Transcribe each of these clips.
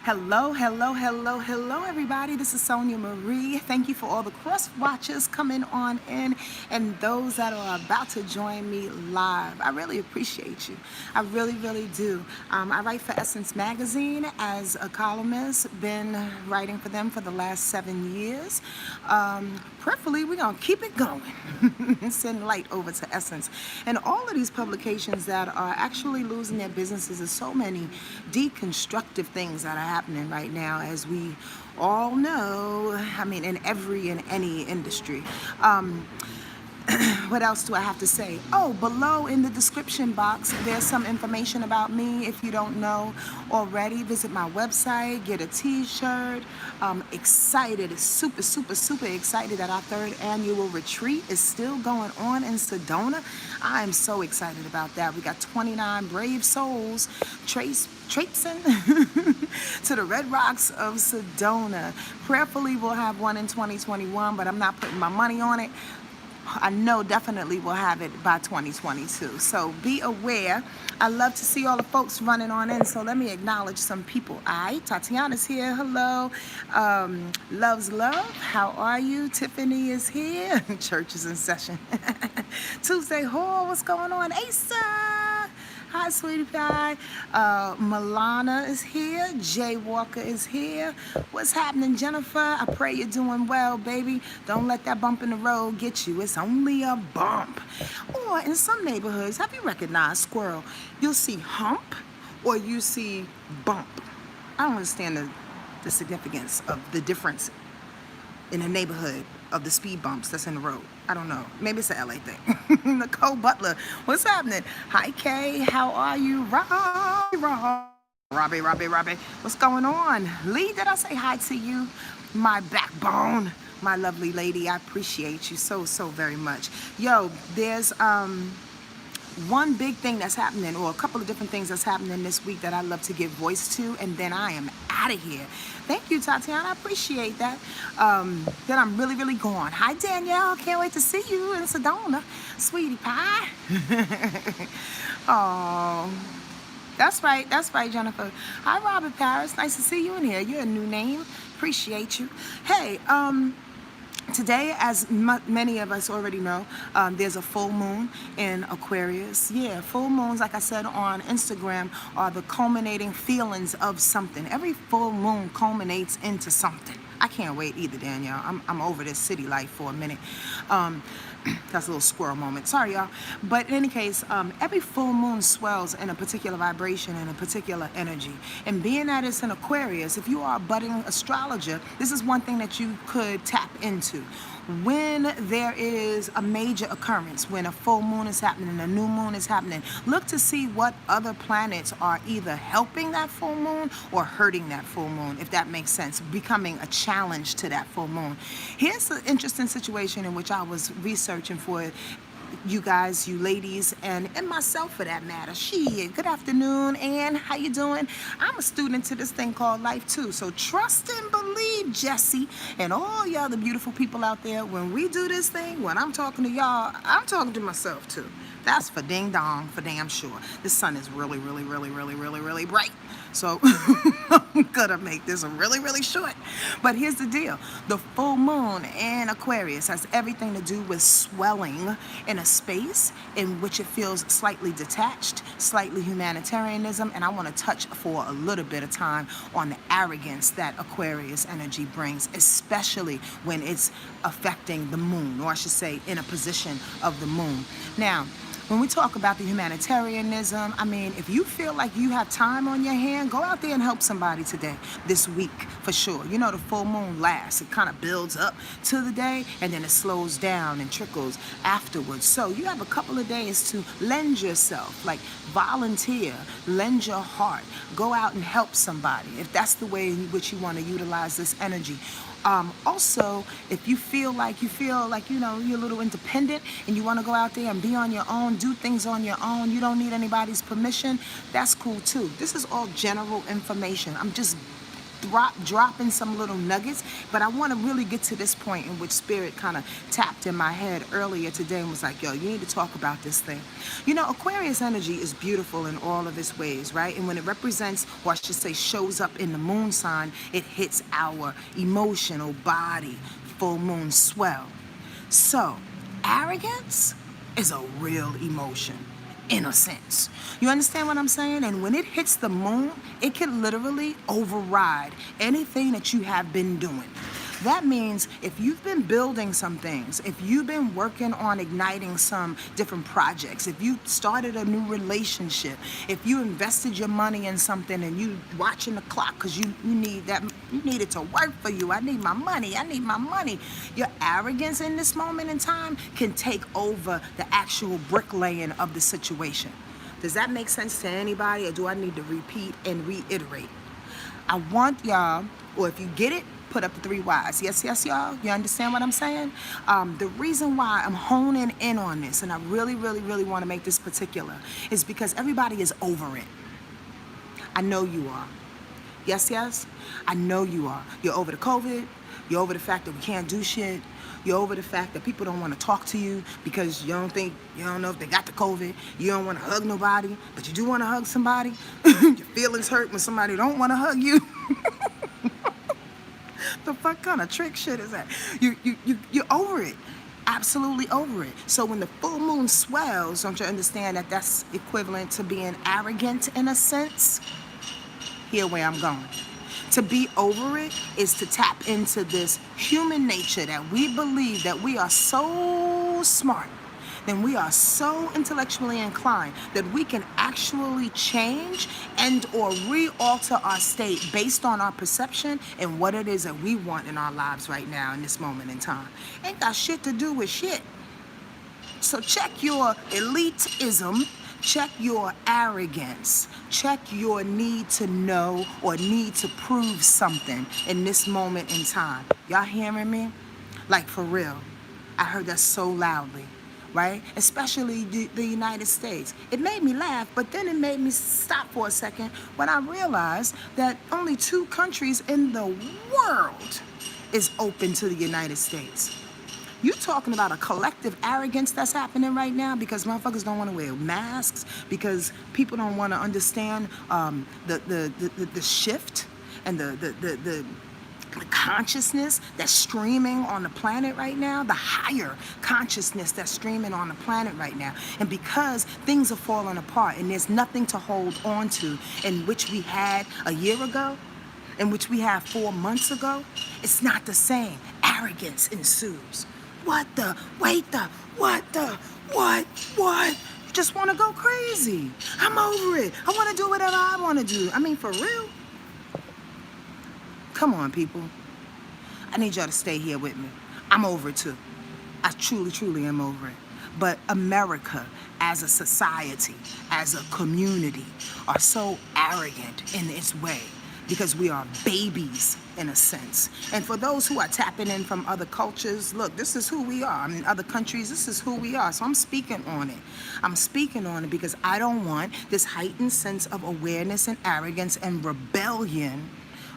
Hello, hello, hello, hello, everybody. This is Sonia Marie. Thank you for all the cross watchers coming on in and those that are about to join me live. I really appreciate you. I really, really do. I write for Essence Magazine as a columnist, been writing for them for the last 7 years. Prayerfully, we're going to keep it going and send light over to Essence. And all of these publications that are actually losing their businesses, there's so many deconstructive things that are happening right now, as we all know. I mean, in any industry. What else do I have to say? Oh, below in the description box, there's some information about me. If you don't know already, visit my website, get a t-shirt. Excited, super, super, super excited that our third annual retreat is still going on in Sedona. I am so excited about that. We got 29 brave souls traipsing to the Red Rocks of Sedona. Prayerfully, we'll have one in 2021, but I'm not putting my money on it. I know definitely we'll have it by 2022. So be aware. I love to see all the folks running on in. So let me acknowledge some people. Tatiana's here. Hello. Loves Love. How are you? Tiffany is here. Church is in session. Tuesday Hall. What's going on? Asa. Hi, sweetie pie. Milana is here. Jay Walker is here. What's happening, Jennifer? I pray you're doing well, baby. Don't let that bump in the road get you. It's only a bump. Or in some neighborhoods, have you recognized squirrel? You'll see hump or you see bump. I don't understand the significance of the difference in the neighborhood of the speed bumps that's in the road. I don't know. Maybe it's a LA thing. Nicole Butler, what's happening? Hi, Kay. How are you? Robbie. What's going on? Lee, did I say hi to you? My backbone, my lovely lady. I appreciate you so, so very much. Yo, there's one big thing that's happening, or a couple of different things that's happening this week that I love to give voice to, and then I am out of here. Thank you, Tatiana. I appreciate that. Then I'm really, really gone. Hi, Danielle. Can't wait to see you in Sedona, sweetie pie. Oh, that's right, Jennifer. Hi, Robert Paris. Nice to see you in here. You're a new name. Appreciate you. Hey, today, as many of us already know, there's a full moon in Aquarius. Yeah, full moons, like I said on Instagram, are the culminating feelings of something. Every full moon culminates into something. I can't wait either, Danielle. I'm over this city life for a minute. That's a little squirrel moment. Sorry, y'all. But in any case, every full moon swells in a particular vibration and a particular energy. And being that it's an Aquarius, if you are a budding astrologer, this is one thing that you could tap into. When there is a major occurrence, when a full moon is happening, a new moon is happening, look to see what other planets are either helping that full moon or hurting that full moon, if that makes sense, becoming a challenge to that full moon. Here's an interesting situation in which I was researching for you guys, you ladies, and myself for that matter. Good afternoon, Ann. How you doing? I'm a student to this thing called life too. So trust and believe, Jesse, and all you other beautiful people out there. When we do this thing, when I'm talking to y'all, I'm talking to myself too. That's for ding dong, for damn sure. The sun is really, really, really, really, really, really bright. So I'm gonna make this really, really short. But here's the deal. The full moon in Aquarius has everything to do with swelling in a space in which it feels slightly detached, slightly humanitarianism, and I want to touch for a little bit of time on the arrogance that Aquarius energy brings, especially when it's affecting the moon, or I should say in a position of the moon. Now, when we talk about the humanitarianism, I mean, if you feel like you have time on your hand, go out there and help somebody today, this week, for sure. You know, the full moon lasts. It kind of builds up to the day, and then it slows down and trickles afterwards. So you have a couple of days to lend yourself, like volunteer, lend your heart, go out and help somebody, if that's the way in which you want to utilize this energy. Also, if you feel like you know, you're a little independent and you want to go out there and be on your own, do things on your own, you don't need anybody's permission, that's cool too. This is all general information. I'm just dropping some little nuggets, but I want to really get to this point in which Spirit kind of tapped in my head earlier today and was like, yo, you need to talk about this thing. You know, Aquarius energy is beautiful in all of its ways, right? And when it represents, or I should say shows up in the moon sign, it hits our emotional body, full moon swell. So, arrogance is a real emotion, in a sense. You understand what I'm saying? And when it hits the moon, it can literally override anything that you have been doing. That means if you've been building some things, if you've been working on igniting some different projects, if you started a new relationship, if you invested your money in something and you watching the clock because you need it to work for you. I need my money. I need my money. Your arrogance in this moment in time can take over the actual bricklaying of the situation. Does that make sense to anybody, or do I need to repeat and reiterate? I want y'all, or if you get it, put up the 3 Ys. Yes, yes, y'all. You understand what I'm saying? The reason why I'm honing in on this, and I really, really, really want to make this particular, is because everybody is over it. I know you are. Yes, yes? I know you are. You're over the COVID. You're over the fact that we can't do shit. You're over the fact that people don't want to talk to you because you don't know if they got the COVID. You don't want to hug nobody, but you do want to hug somebody. Your feelings hurt when somebody don't want to hug you. The fuck kind of trick shit is that? You're over it. Absolutely over it. So when the full moon swells, don't you understand that that's equivalent to being arrogant in a sense? Here where I'm going. To be over it is to tap into this human nature that we believe that we are so smart, then we are so intellectually inclined that we can actually change and or re-alter our state based on our perception and what it is that we want in our lives right now in this moment in time. Ain't got shit to do with shit. So check your elitism, check your arrogance, check your need to know or need to prove something in this moment in time. Y'all hearing me? Like for real. I heard that so loudly. Right? Especially the United States. It made me laugh, but then it made me stop for a second when I realized that only 2 countries in the world is open to the United States. You talking about a collective arrogance that's happening right now because motherfuckers don't want to wear masks, because people don't want to understand the shift and the consciousness that's streaming on the planet right now, the higher consciousness that's streaming on the planet right now. And because things are falling apart and there's nothing to hold on to in which we had a year ago, in which we had 4 months ago, it's not the same. Arrogance ensues. What? You just want to go crazy. I'm over it. I want to do whatever I want to do. I mean, for real. Come on, people. I need y'all to stay here with me. I'm over it too. I truly, truly am over it. But America, as a society, as a community, are so arrogant in its way because we are babies in a sense. And for those who are tapping in from other cultures, look, this is who we are. I mean, other countries, this is who we are. So I'm speaking on it. I'm speaking on it because I don't want this heightened sense of awareness and arrogance and rebellion,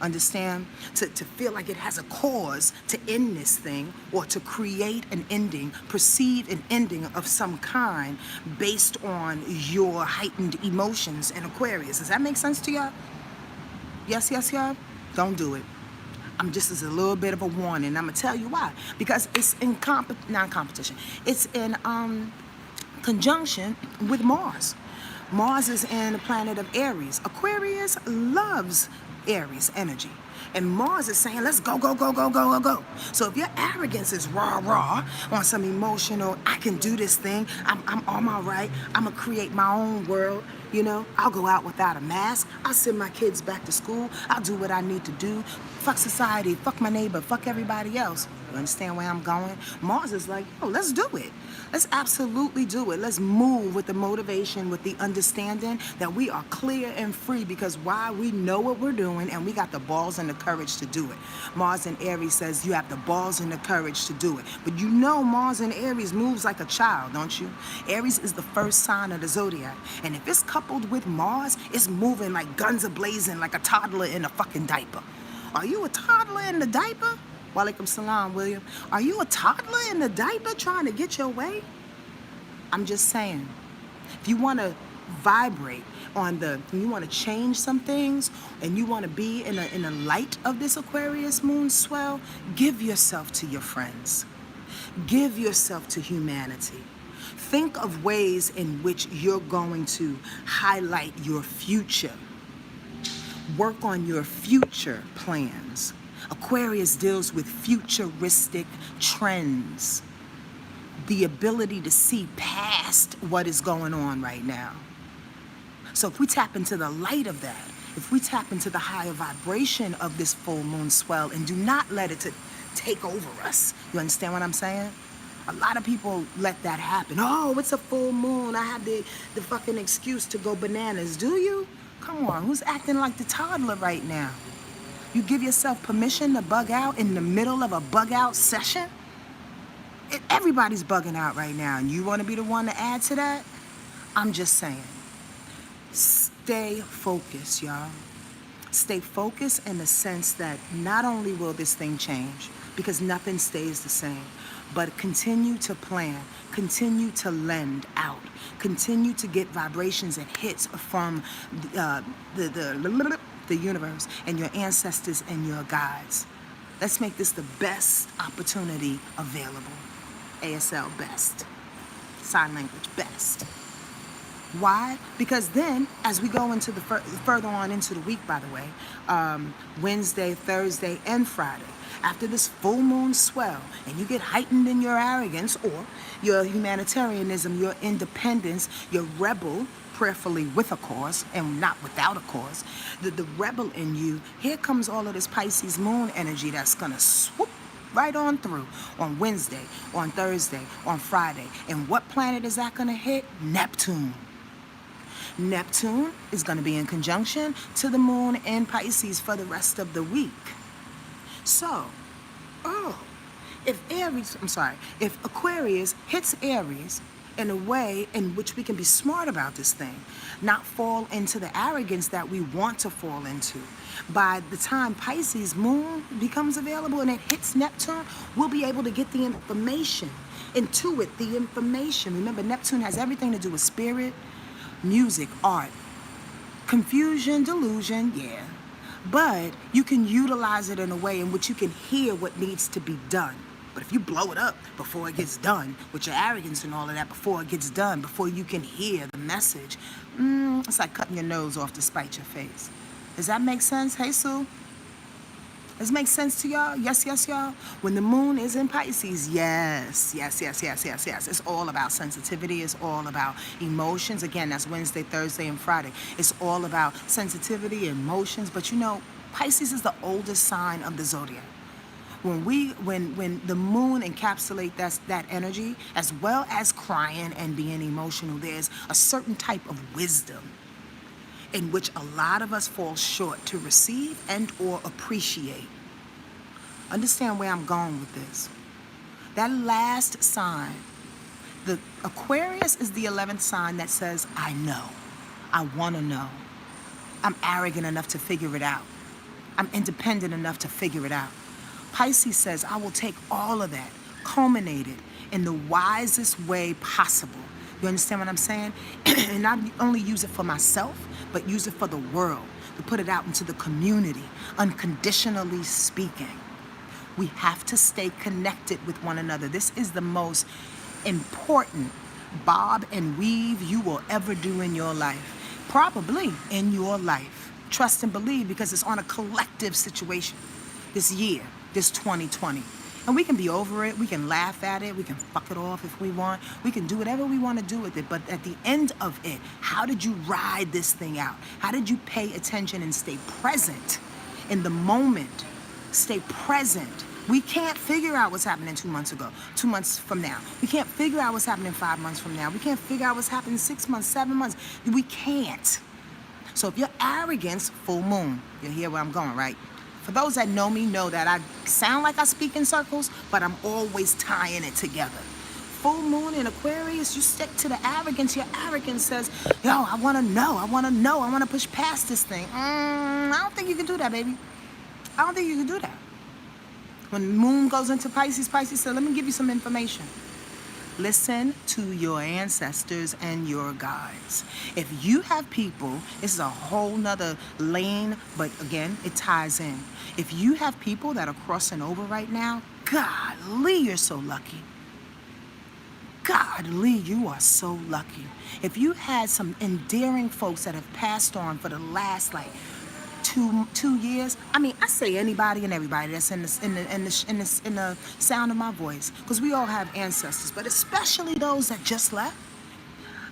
understand, to feel like it has a cause to end this thing or to create an ending, perceive an ending of some kind based on your heightened emotions in Aquarius. Does that make sense to y'all? Yes, yes, y'all? Don't do it. I'm just as a little bit of a warning. I'm going to tell you why. Because it's in non-competition. It's in conjunction with Mars. Mars is in the planet of Aries. Aquarius loves Aries energy. And Mars is saying, let's go, go, go, go, go, go, go. So if your arrogance is rah, on some emotional, I can do this thing, I'm on my right, I'm going to create my own world, you know, I'll go out without a mask, I'll send my kids back to school, I'll do what I need to do, fuck society, fuck my neighbor, fuck everybody else. You understand where I'm going? Mars is like, yo, let's do it. Let's absolutely do it. Let's move with the motivation, with the understanding that we are clear and free because why? We know what we're doing and we got the balls and the courage to do it. Mars in Aries says you have the balls and the courage to do it. But you know Mars in Aries moves like a child, don't you? Aries is the first sign of the zodiac. And if it's coupled with Mars, it's moving like guns a-blazing like a toddler in a fucking diaper. Are you a toddler in the diaper? Walaikum salam, William. Are you a toddler in the diaper trying to get your way? I'm just saying, if you want to vibrate you want to change some things, and you want to be in a light of this Aquarius moon swell, give yourself to your friends. Give yourself to humanity. Think of ways in which you're going to highlight your future. Work on your future plans. Aquarius deals with futuristic trends. The ability to see past what is going on right now. So if we tap into the light of that, if we tap into the higher vibration of this full moon swell and do not let it to take over us, you understand what I'm saying? A lot of people let that happen. Oh, it's a full moon. I have the fucking excuse to go bananas. Do you? Come on, who's acting like the toddler right now? You give yourself permission to bug out in the middle of a bug out session? Everybody's bugging out right now, and you want to be the one to add to that? I'm just saying. Stay focused, y'all. Stay focused in the sense that not only will this thing change, because nothing stays the same, but continue to plan, continue to lend out, continue to get vibrations and hits from the universe and your ancestors and your guides. Let's make this the best opportunity available. ASL best. Sign language best. Why? Because then, as we go into the further on into the week, by the way, Wednesday, Thursday, and Friday, after this full moon swell, and you get heightened in your arrogance or your humanitarianism, your independence, your rebel, prayerfully with a cause and not without a cause, the rebel in you, here comes all of this Pisces moon energy that's gonna swoop right on through on Wednesday, on Thursday, on Friday. And what planet is that gonna hit? Neptune. Neptune is going to be in conjunction to the moon in Pisces for the rest of the week. So, if Aquarius hits Aries in a way in which we can be smart about this thing, not fall into the arrogance that we want to fall into. By the time Pisces moon becomes available and it hits Neptune, we'll be able to get the information, intuit the information. Remember, Neptune has everything to do with spirit, music, art, confusion, delusion, yeah. But you can utilize it in a way in which you can hear what needs to be done. But if you blow it up before it gets done, with your arrogance and all of that, before it gets done, before you can hear the message, it's like cutting your nose off to spite your face. Does that make sense? Hey, Sue? Does it make sense to y'all? Yes, yes, y'all? When the moon is in Pisces, yes. It's all about sensitivity. It's all about emotions. Again, that's Wednesday, Thursday, and Friday. It's all about sensitivity, emotions. But you know, Pisces is the oldest sign of the zodiac. When the moon encapsulates that energy, as well as crying and being emotional, there's a certain type of wisdom in which a lot of us fall short to receive and or appreciate. Understand where I'm going with this. That last sign, the Aquarius is the 11th sign that says, I know, I want to know. I'm arrogant enough to figure it out. I'm independent enough to figure it out. Pisces says, I will take all of that, culminate it in the wisest way possible. You understand what I'm saying? And not only use it for myself, but use it for the world, to put it out into the community, unconditionally speaking. We have to stay connected with one another. This is the most important bob and weave you will ever do in your life. Probably in your life. Trust and believe, because it's on a collective situation this year, this 2020. And we can be over it, we can laugh at it, we can fuck it off if we want, we can do whatever we want to do with it, but at the end of it, how did you ride this thing out? How did you pay attention and stay present in the moment? Stay present. We can't figure out what's happening 2 months from now. We can't figure out what's happening 5 months from now. We can't figure out what's happening 6 months, 7 months. We can't. So if you're arrogance, full moon, you hear where I'm going, right? For those that know me know that I sound like I speak in circles, but I'm always tying it together. Full moon in Aquarius, you stick to the arrogance. Your arrogance says, yo, I want to know, I want to push past this thing. I don't think you can do that, baby. I don't think you can do that. When the moon goes into Pisces, Pisces said, let me give you some information. Listen to your ancestors and your guides. If you have people, this is a whole nother lane, but again, it ties in. If you have people that are crossing over right now, golly, you're so lucky. Godly, you are so lucky. If you had some endearing folks that have passed on for the last like two years, I mean, I say anybody and everybody that's in the sound of my voice, because we all have ancestors, but especially those that just left.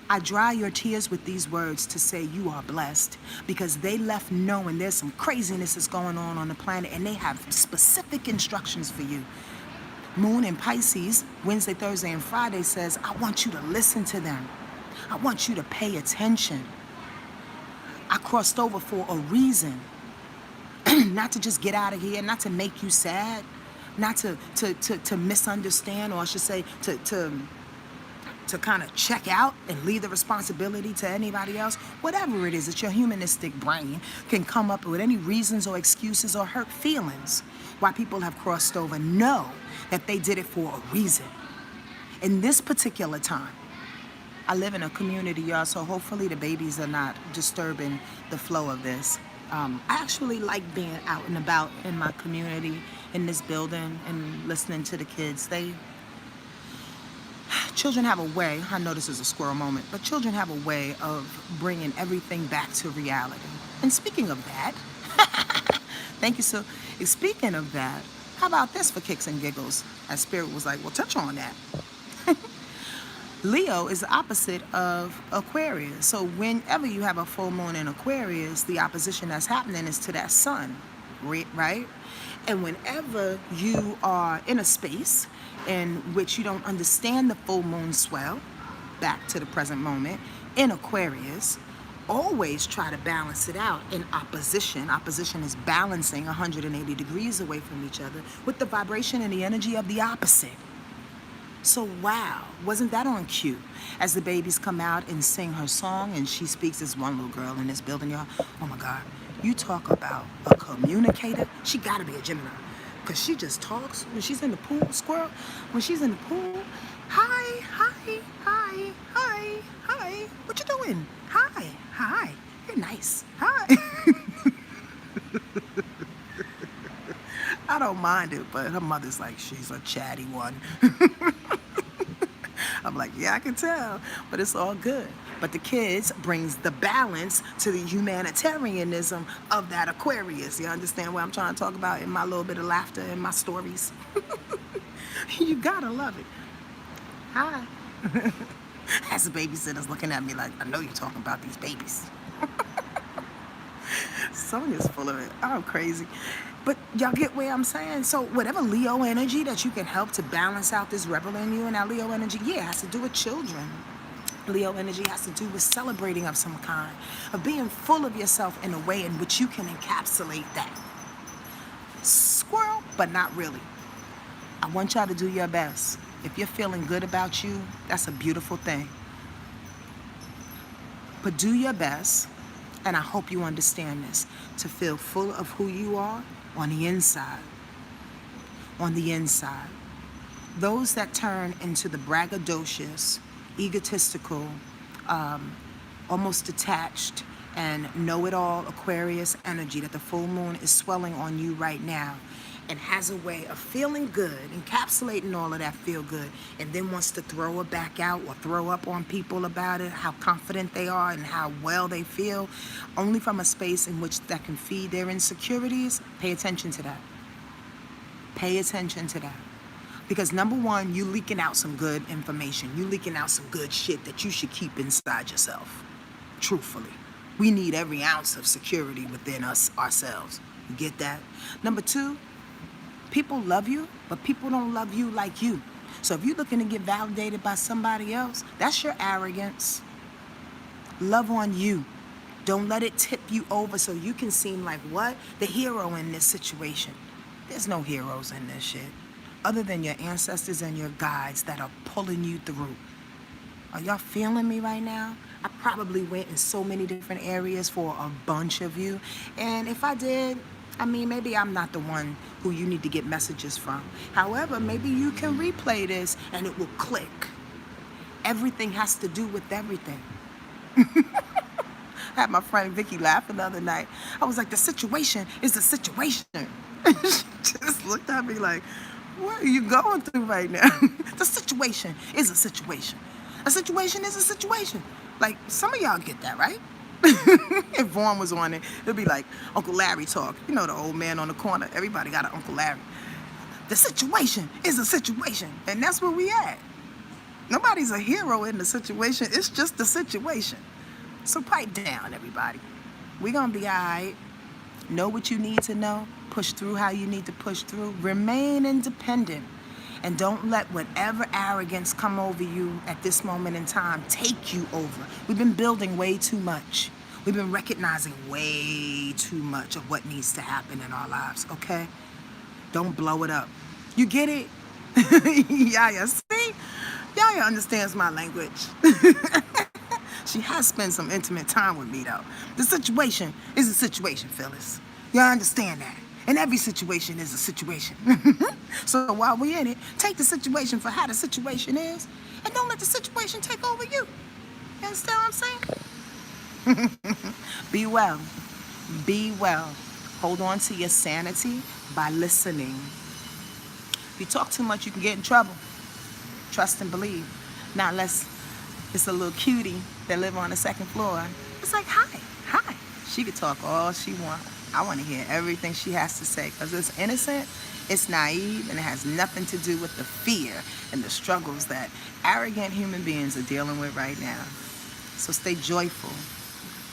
I dry your tears with these words to say you are blessed, because they left knowing there's some craziness that's going on the planet, and they have specific instructions for you. Moon in Pisces, Wednesday, Thursday, and Friday says, I want you to listen to them. I want you to pay attention. I crossed over for a reason. Not to just get out of here, not to make you sad, not to misunderstand, or I should say to kind of check out and leave the responsibility to anybody else. Whatever it is, it's your humanistic brain can come up with any reasons or excuses or hurt feelings why people have crossed over. Know that they did it for a reason. In this particular time, I live in a community, y'all, so hopefully the babies are not disturbing the flow of this. I actually like being out and about in my community, in this building, and listening to the kids. Children have a way, I know this is a squirrel moment, but children have a way of bringing everything back to reality. And speaking of that, thank you, so. Speaking of that, how about this for kicks and giggles? As Spirit was like, well, touch on that. Leo is the opposite of Aquarius. So whenever you have a full moon in Aquarius, the opposition that's happening is to that sun, right? And whenever you are in a space in which you don't understand the full moon swell, back to the present moment, in Aquarius, always try to balance it out in opposition. Opposition is balancing 180 degrees away from each other with the vibration and the energy of the opposite. So wow, wasn't that on cue? As the babies come out and sing her song, and she speaks, as one little girl in this building, y'all. Oh my God, you talk about a communicator. She gotta be a Gemini, because she just talks when she's in the pool, squirrel. When she's in the pool, hi, hi, hi, hi, hi. What you doing? Hi, hi. You're nice. Hi. I don't mind it, but her mother's like, she's a chatty one. I'm like, yeah, I can tell, but it's all good. But the kids brings the balance to the humanitarianism of that Aquarius. You understand what I'm trying to talk about in my little bit of laughter in my stories? You gotta love it. Hi. As the babysitter's looking at me like, I know you're talking about these babies. Sonia's full of it. I'm crazy. But y'all get where I'm saying? So whatever Leo energy that you can help to balance out this rebel in you, and that Leo energy, yeah, has to do with children. Leo energy has to do with celebrating of some kind, of being full of yourself in a way in which you can encapsulate that. Squirrel, but not really. I want y'all to do your best. If you're feeling good about you, that's a beautiful thing. But do your best, and I hope you understand this, to feel full of who you are on the inside. On the inside. Those that turn into the braggadocious, egotistical, almost detached, and know-it-all Aquarius energy that the full moon is swelling on you right now, and has a way of feeling good, encapsulating all of that feel good, and then wants to throw it back out or throw up on people about it, how confident they are and how well they feel, only from a space in which that can feed their insecurities. Pay attention to that. Pay attention to that. Because number one, you leaking out some good information. You leaking out some good shit that you should keep inside yourself. Truthfully. We need every ounce of security within us ourselves. You get that? Number two, people love you, but people don't love you like you. So if you're looking to get validated by somebody else, that's your arrogance. Love on you. Don't let it tip you over so you can seem like what? The hero in this situation. There's no heroes in this shit, other than your ancestors and your guides that are pulling you through. Are y'all feeling me right now? I probably went in so many different areas for a bunch of you. And if I did, I mean, maybe I'm not the one who you need to get messages from. However, maybe you can replay this and it will click. Everything has to do with everything. I had my friend Vicky laughing the other night. I was like, the situation is the situation. She just looked at me like, what are you going through right now? The situation is a situation. A situation is a situation. Like, some of y'all get that, right? If Vaughn was on it, it'd be like Uncle Larry talk. You know, the old man on the corner. Everybody got an Uncle Larry. The situation is a situation. And that's where we at. Nobody's a hero in the situation. It's just the situation. So pipe down, everybody. We're going to be all right. Know what you need to know. Push through how you need to push through. Remain independent. And don't let whatever arrogance come over you at this moment in time take you over. We've been building way too much. We've been recognizing way too much of what needs to happen in our lives, okay? Don't blow it up. You get it? Yaya, see? Yaya understands my language. She has spent some intimate time with me, though. The situation is a situation, Phyllis. Y'all understand that? And every situation is a situation. So while we're in it, take the situation for how the situation is, and don't let the situation take over you. You understand what I'm saying? Be well. Be well. Hold on to your sanity by listening. If you talk too much, you can get in trouble. Trust and believe. Not unless it's a little cutie that live on the second floor. It's like, hi. She could talk all she wants. I want to hear everything she has to say because it's innocent, it's naive, and it has nothing to do with the fear and the struggles that arrogant human beings are dealing with right now. So stay joyful,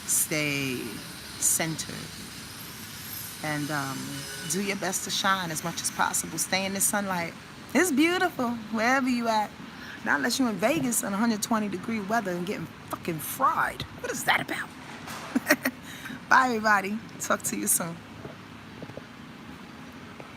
stay centered, and do your best to shine as much as possible. Stay in the sunlight. It's beautiful wherever you at. Not unless you're in Vegas in 120-degree weather and getting fucking fried. What is that about? Bye, everybody. Talk to you soon.